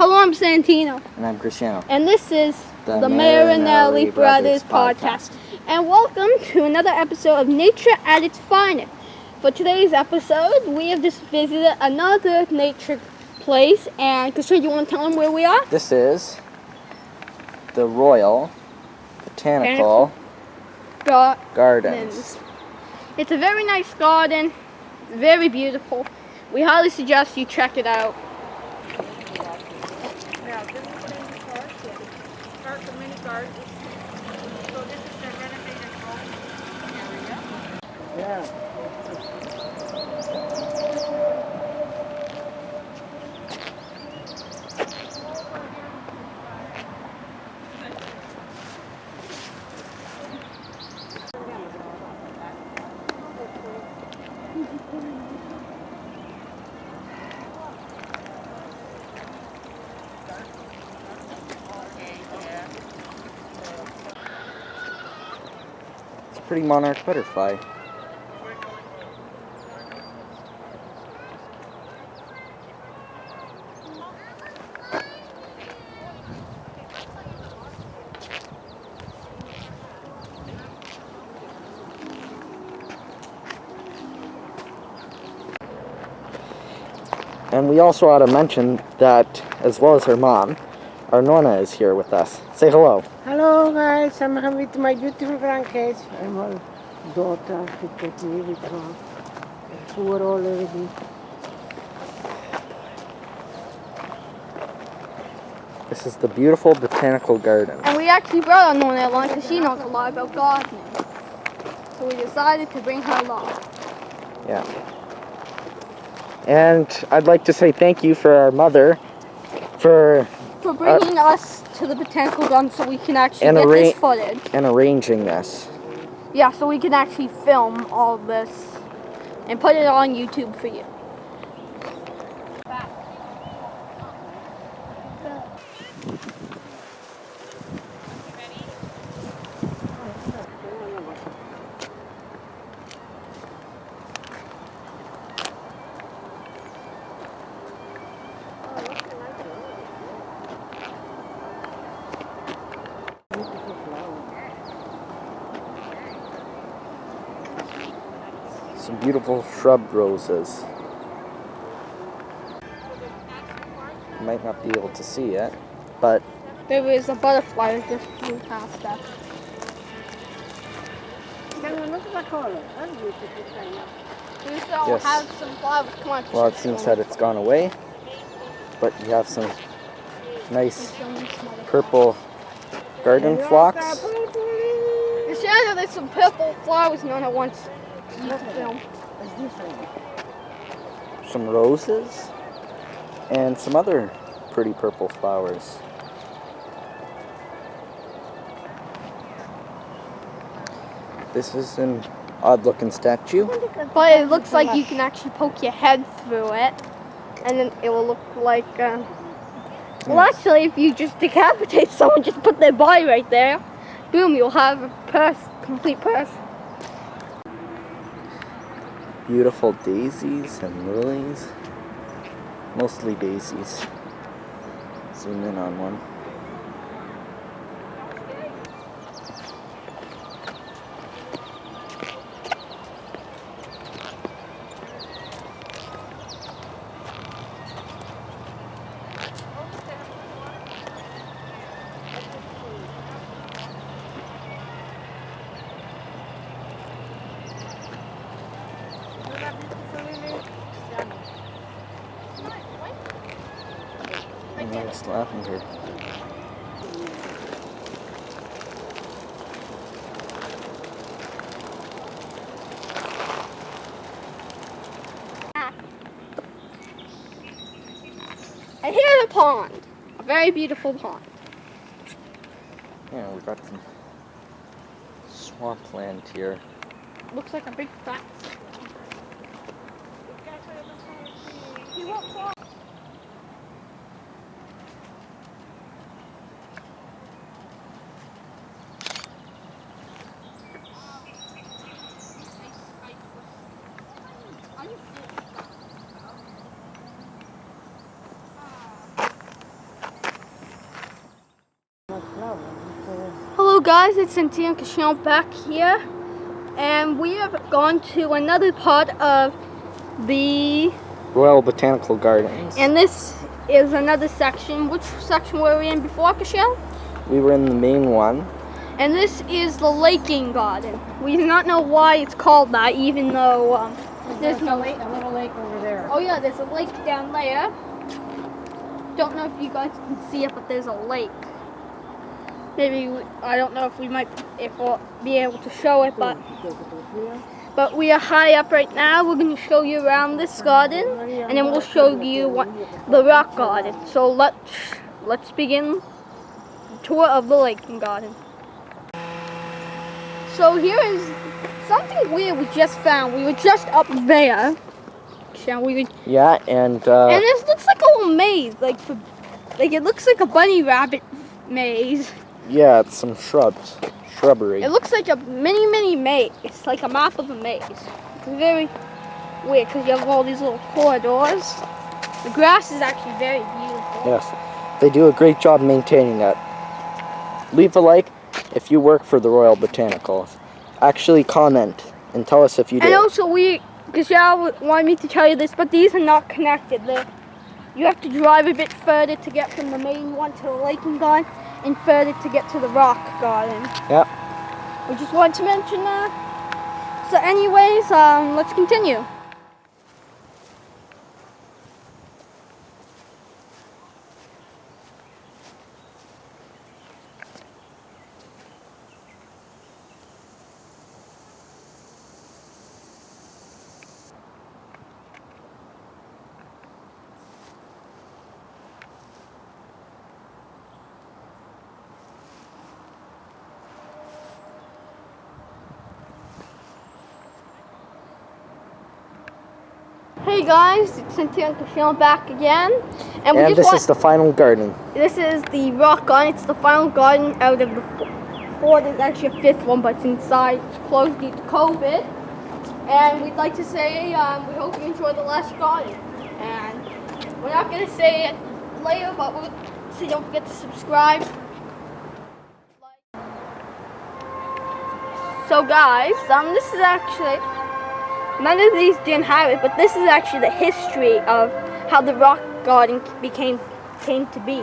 Hello, I'm Santino. And I'm Cristiano. And this is The Marinelli Brothers Podcast. And welcome to another episode of Nature at its Finest. For today's episode, we have just visited another nature place. And Cristiano, you want to tell them where we are? This is the Royal Botanical Gardens. It's a very nice garden, very beautiful. We highly suggest you check it out. Yeah, this is the park. Park of mini gardens. So this is the renovated growing area. Yeah. It's a pretty monarch butterfly. And we also ought to mention that, as well as her mom, our Nonna is here with us. Say hello. Hello guys, I'm here with my beautiful grandkids. I'm her daughter to take me with her. Who are all already. This is the beautiful Botanical Garden. And we actually brought our Nonna along because she knows a lot about gardening. So we decided to bring her along. Yeah. And I'd like to say thank you for our mother for bringing us to the Botanical Garden so we can actually and get this footage. And arranging this. Yeah, so we can actually film all this and put it on YouTube for you. Some beautiful shrub roses. You might not be able to see it, but There is a butterfly that just flew past us. We still Yes. have some flowers. Come on. well, it seems that it's gone away. But you have some nice purple garden phlox. The shadow, there's some purple flowers Nonna wants you to film. Some roses, and some other pretty purple flowers. This is an odd-looking statue. But it looks like you can actually poke your head through it, and then it will look like. Well, actually, if you just decapitate someone, just put their body right there, boom, you'll have a complete purse. Beautiful daisies and lilies. Mostly daisies. Zoom in on one. Nice lavender. And here's a pond. A very beautiful pond. Yeah, we got some swampland here. Looks like a big fat. guys, it's Cynthia and Kashon back here, and we have gone to another part of the Royal Botanical Gardens. and this is another section. Which section were we in before, Kashon? We were in the main one. And this is the laking garden. We do not know why it's called that, even though there's no lake. A little lake over there. Oh yeah, there's a lake down there. Don't know if you guys can see it, but there's a lake. Maybe I don't know if we'll be able to show it, but we are high up right now. We're going to show you around this garden, and then we'll show you the rock garden. So let's begin the tour of the laking garden. So here is something weird we just found. We were just up there. Yeah, and this looks like a little maze, like it looks like a bunny rabbit maze. yeah, it's some shrubbery. It looks like a mini maze. It's like a map of a maze. It's very weird because you have all these little corridors. The grass is actually very beautiful. Yes, they do a great job maintaining that. Leave a like if you work for the Royal Botanical. Actually comment and tell us if you do. And also Gashal wanted me to tell you this, but these are not connected. You have to drive a bit further to get from the main one to the laking garden, and further to get to the rock garden. Yep. We just wanted to mention that. So anyways, let's continue. Hey guys, it's Cynthia and Kashon back again, and this is the final garden. This is the rock garden. It's the final garden out of the four. There's actually a fifth one, but it's inside. It's closed due to COVID. And we'd like to say we hope you enjoy the last garden. And we're not gonna say it later, but so don't forget to subscribe. So guys, this is actually. None of these didn't have it, but this is actually the history of how the rock garden came to be.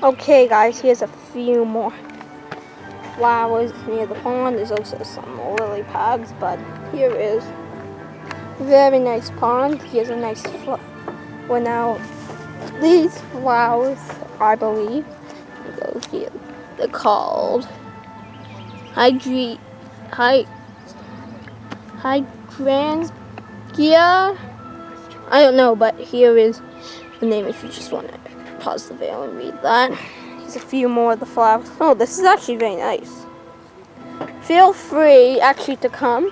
Okay guys, here's a few more flowers near the pond. There's also some lily pads, but here is a very nice pond. Here's a nice well, now these flowers, I believe, they're called hydrangea. I don't know, but here is the name if you just want to pause the video and read that. There's a few more of the flowers. Oh, this is actually very nice. Feel free actually to come.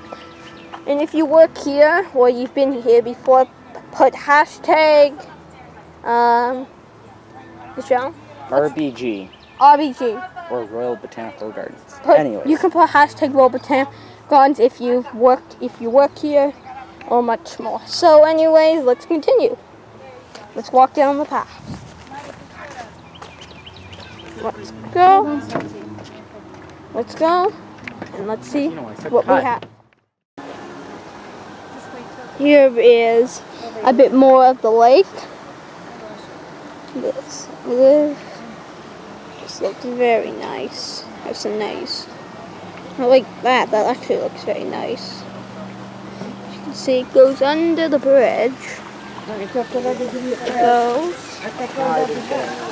And if you work here or you've been here before, put hashtag Michelle? RBG. RBG. Or Royal Botanical Gardens. Anyways. You can put hashtag Royal Botanical Gardens if you work here, or much more. So anyways, let's continue. Let's walk down the path. Let's go. Let's go. And let's see what we have. Here is a bit more of the lake. This looks very nice. That's a nice. I like that. That actually looks very nice. As you can see, it goes under the bridge. It goes.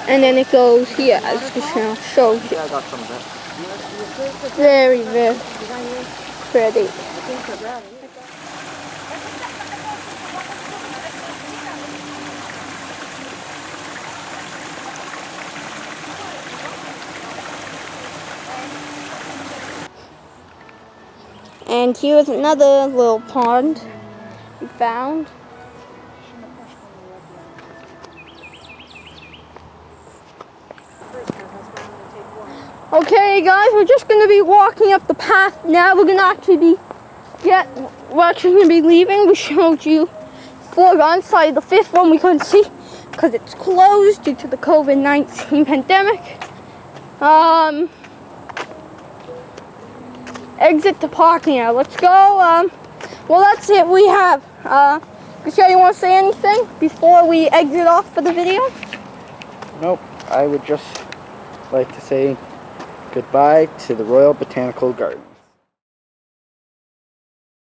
And then it goes here, as Kashon showed you. Very, very pretty. And here's another little pond we found. Okay guys, we're just going to be walking up the path now. We're going to actually be leaving. We showed you 4 on side. The 5th one we couldn't see because it's closed due to the COVID-19 pandemic. Exit the parking area. Let's go. Well, that's it. We have. Michelle, you want to say anything before we exit off for the video? Nope. I would just like to say goodbye to the Royal Botanical Garden.